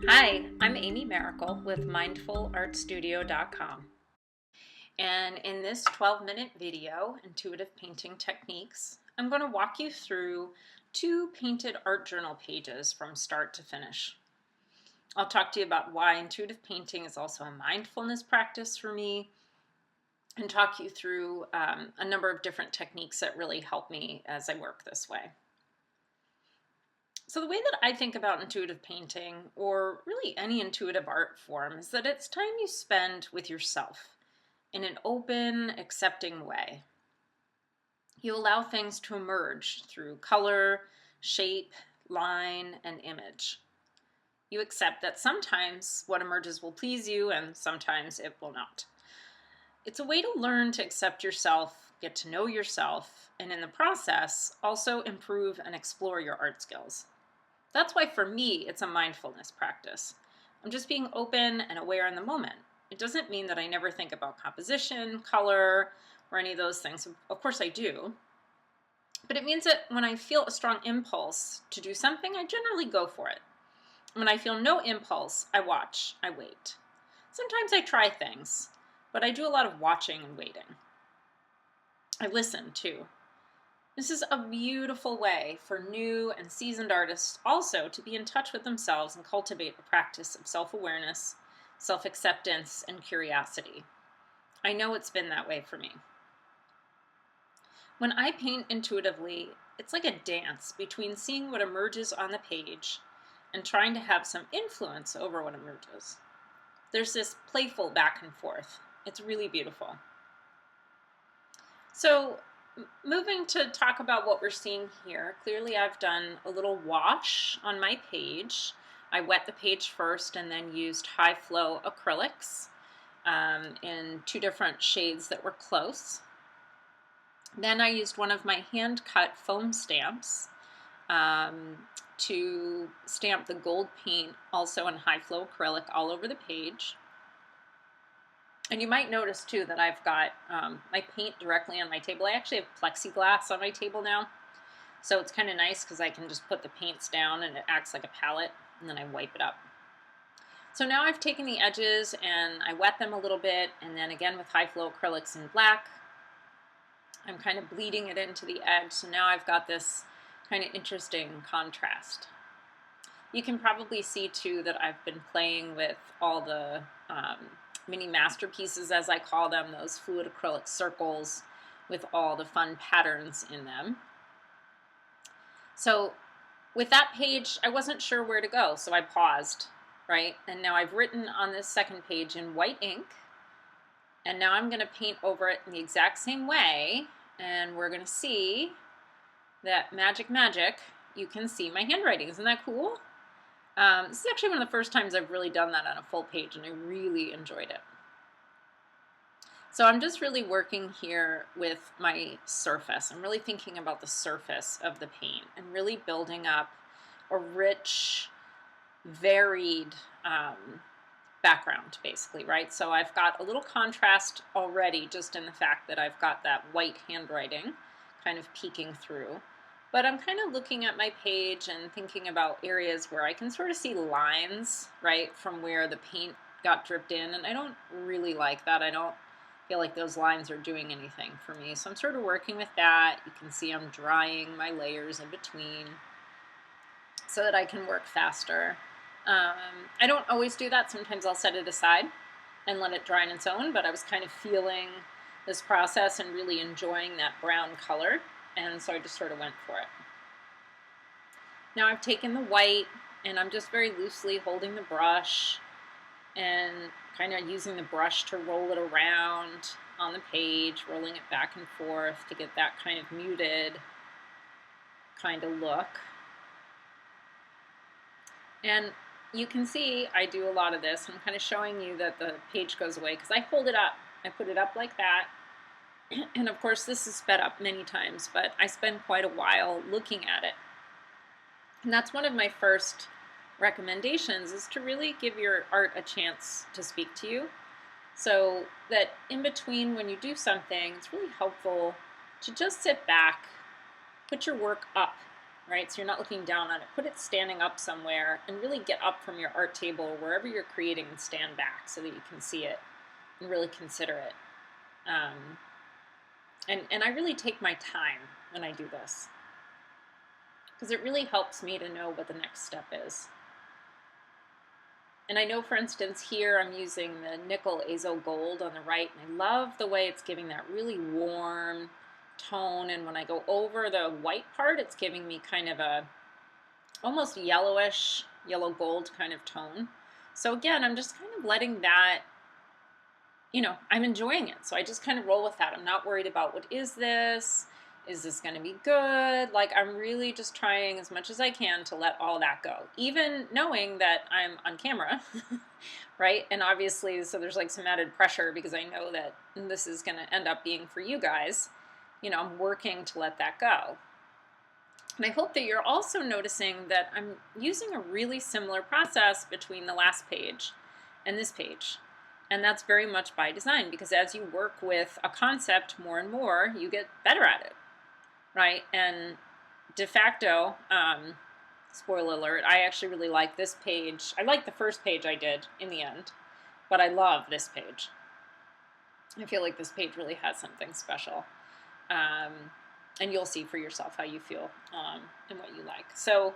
Hi, I'm Amy Miracle with MindfulArtStudio.com. And in this 12-minute video, Intuitive Painting Techniques, I'm going to walk you through 2 painted art journal pages from start to finish. I'll talk to you about why intuitive painting is also a mindfulness practice for me, and talk you through a number of different techniques that really help me as I work this way. So the way that I think about intuitive painting, or really any intuitive art form, is that it's time you spend with yourself in an open, accepting way. You allow things to emerge through color, shape, line, and image. You accept that sometimes what emerges will please you and sometimes it will not. It's a way to learn to accept yourself, get to know yourself, and in the process, also improve and explore your art skills. That's why for me, it's a mindfulness practice. I'm just being open and aware in the moment. It doesn't mean that I never think about composition, color, or any of those things. Of course I do. But it means that when I feel a strong impulse to do something, I generally go for it. When I feel no impulse, I watch, I wait. Sometimes I try things, but I do a lot of watching and waiting. I listen too. This is a beautiful way for new and seasoned artists also to be in touch with themselves and cultivate a practice of self-awareness, self-acceptance, and curiosity. I know it's been that way for me. When I paint intuitively, it's like a dance between seeing what emerges on the page and trying to have some influence over what emerges. There's this playful back and forth. It's really beautiful. So, moving to talk about what we're seeing here, clearly I've done a little wash on my page. I wet the page first and then used high flow acrylics in 2 different shades that were close. Then I used one of my hand cut foam stamps to stamp the gold paint also in high flow acrylic all over the page. And you might notice too that I've got my paint directly on my table. I actually have plexiglass on my table now. So it's kind of nice because I can just put the paints down and it acts like a palette, and then I wipe it up. So now I've taken the edges and I wet them a little bit, and then again with high flow acrylics in black, I'm kind of bleeding it into the edge. So now I've got this kind of interesting contrast. You can probably see too that I've been playing with all the mini masterpieces, as I call them, those fluid acrylic circles with all the fun patterns in them. So with that page, I wasn't sure where to go, so I paused, right? And now I've written on this second page in white ink, and now I'm going to paint over it in the exact same way, and we're going to see that magic, you can see my handwriting. Isn't that cool? This is actually one of the first times I've really done that on a full page, and I really enjoyed it. So I'm just really working here with my surface. I'm really thinking about the surface of the paint and really building up a rich, varied background, basically, right? So I've got a little contrast already just in the fact that I've got that white handwriting kind of peeking through. But I'm kind of looking at my page and thinking about areas where I can sort of see lines, right, from where the paint got dripped in. And I don't really like that. I don't feel like those lines are doing anything for me. So I'm sort of working with that. You can see I'm drying my layers in between so that I can work faster. I don't always do that. Sometimes I'll set it aside and let it dry on its own. But I was kind of feeling this process and really enjoying that brown color. And so I just sort of went for it. Now I've taken the white and I'm just very loosely holding the brush and kind of using the brush to roll it around on the page, rolling it back and forth to get that kind of muted kind of look. And you can see I do a lot of this. I'm kind of showing you that the page goes away because I hold it up. I put it up like that. And of course this is sped up many times, but I spend quite a while looking at it. And that's one of my first recommendations, is to really give your art a chance to speak to you. So that in between when you do something, it's really helpful to just sit back, put your work up, right? So you're not looking down on it. Put it standing up somewhere and really get up from your art table or wherever you're creating and stand back so that you can see it and really consider it. And I really take my time when I do this because it really helps me to know what the next step is. And I know, for instance, here I'm using the nickel azo gold on the right, and I love the way it's giving that really warm tone. And when I go over the white part, it's giving me kind of a almost yellowish, yellow gold kind of tone. So again, I'm just kind of letting that, I'm enjoying it. So I just kind of roll with that. I'm not worried about what is this? Is this going to be good? Like, I'm really just trying as much as I can to let all that go, even knowing that I'm on camera, right? And obviously, so there's like some added pressure because I know that this is going to end up being for you guys. I'm working to let that go. And I hope that you're also noticing that I'm using a really similar process between the last page and this page. And that's very much by design, because as you work with a concept more and more, you get better at it. Right? And de facto, spoiler alert, I actually really like this page. I like the first page I did in the end, but I love this page. I feel like this page really has something special. And you'll see for yourself how you feel and what you like. So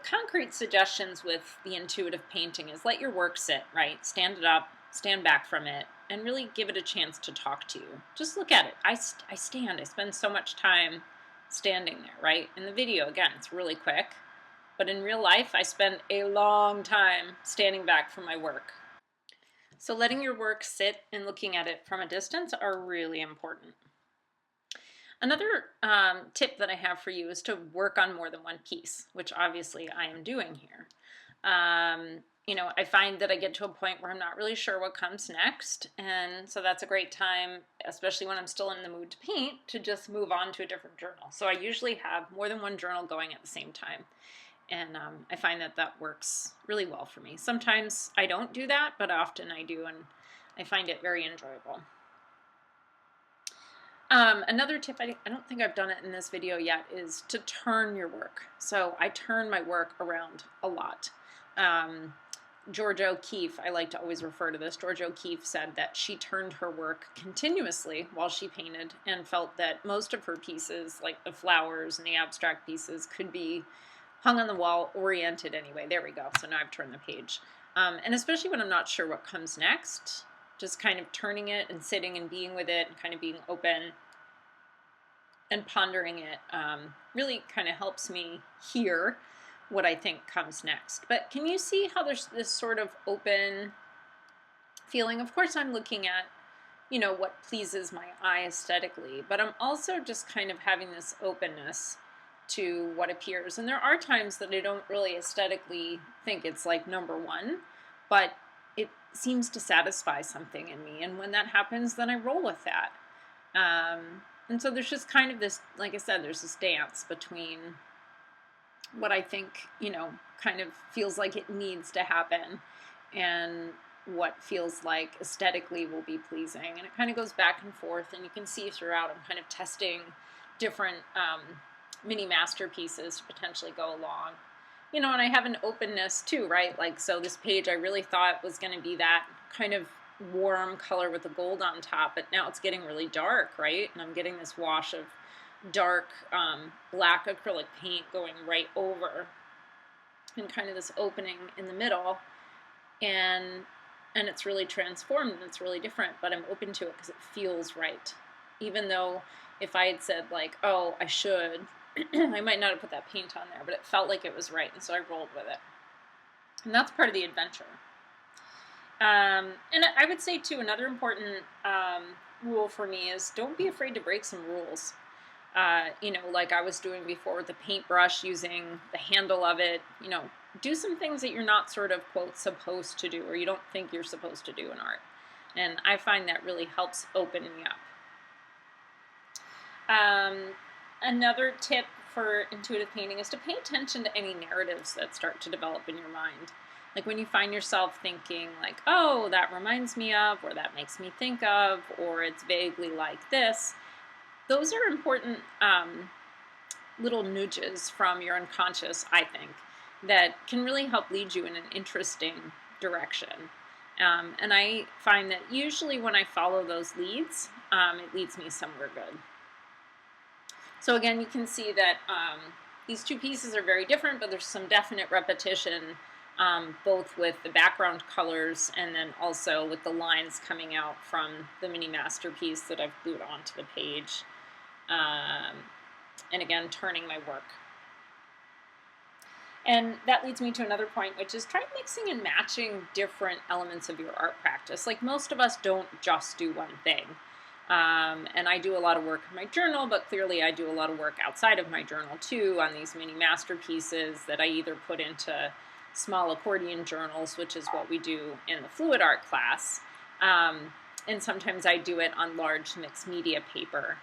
concrete suggestions with the intuitive painting is let your work sit, right? Stand it up, stand back from it, and really give it a chance to talk to you. Just look at it. I spend so much time standing there, right? In the video, again, it's really quick. But in real life, I spend a long time standing back from my work. So letting your work sit and looking at it from a distance are really important. Another tip that I have for you is to work on more than one piece, which obviously I am doing here. I find that I get to a point where I'm not really sure what comes next, and so that's a great time, especially when I'm still in the mood to paint, to just move on to a different journal. So I usually have more than one journal going at the same time, and I find that that works really well for me. Sometimes I don't do that, but often I do, and I find it very enjoyable. Another tip, I don't think I've done it in this video yet, is to turn your work. So I turn my work around a lot. George O'Keeffe, I like to always refer to this, George O'Keeffe said that she turned her work continuously while she painted and felt that most of her pieces, like the flowers and the abstract pieces, could be hung on the wall, oriented anyway. There we go. So now I've turned the page. And especially when I'm not sure what comes next, just kind of turning it and sitting and being with it and kind of being open and pondering it really kind of helps me hear what I think comes next. But can you see how there's this sort of open feeling? Of course, I'm looking at, what pleases my eye aesthetically, but I'm also just kind of having this openness to what appears. And there are times that I don't really aesthetically think it's like number one, but it seems to satisfy something in me. And when that happens, then I roll with that. And so there's just kind of this, like I said, there's this dance between what I think, kind of feels like it needs to happen and what feels like aesthetically will be pleasing. And it kind of goes back and forth, and you can see throughout I'm kind of testing different mini masterpieces to potentially go along. And I have an openness too, right? Like, so this page I really thought was going to be that kind of warm color with the gold on top, but now it's getting really dark, right? And I'm getting this wash of dark black acrylic paint going right over, and kind of this opening in the middle, and it's really transformed and it's really different, but I'm open to it because it feels right. Even though if I had said like, oh, I should, I might not have put that paint on there, but it felt like it was right, and so I rolled with it. And that's part of the adventure. And I would say too, another important rule for me is don't be afraid to break some rules. Like I was doing before with the paintbrush, using the handle of it, do some things that you're not sort of, quote, supposed to do, or you don't think you're supposed to do in art. And I find that really helps open me up. Another tip for intuitive painting is to pay attention to any narratives that start to develop in your mind. Like when you find yourself thinking like, oh, that reminds me of, or that makes me think of, or it's vaguely like this. Those are important little nudges from your unconscious, I think, that can really help lead you in an interesting direction. And I find that usually when I follow those leads, it leads me somewhere good. So again, you can see that these two pieces are very different, but there's some definite repetition, both with the background colors and then also with the lines coming out from the mini masterpiece that I've glued onto the page. And again, turning my work. And that leads me to another point, which is try mixing and matching different elements of your art practice. Like, most of us don't just do one thing. And I do a lot of work in my journal, but clearly I do a lot of work outside of my journal too on these mini masterpieces that I either put into small accordion journals, which is what we do in the fluid art class, and sometimes I do it on large mixed media paper.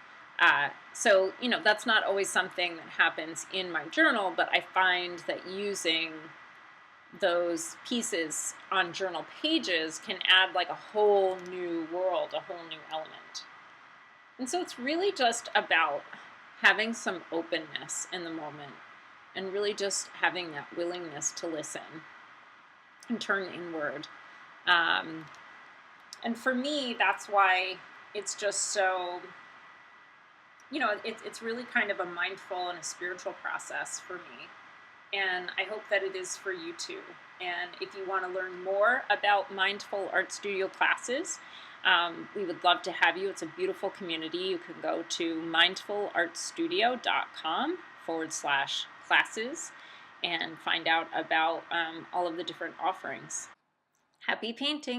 So, you know, that's not always something that happens in my journal, but I find that using those pieces on journal pages can add like a whole new world, a whole new element. And so it's really just about having some openness in the moment and really just having that willingness to listen and turn inward. And for me, that's why it's just so, you know, it's really kind of a mindful and a spiritual process for me. And I hope that it is for you too. And if you want to learn more about Mindful Art Studio classes, we would love to have you. It's a beautiful community. You can go to mindfulartstudio.com/classes and find out about all of the different offerings. Happy painting!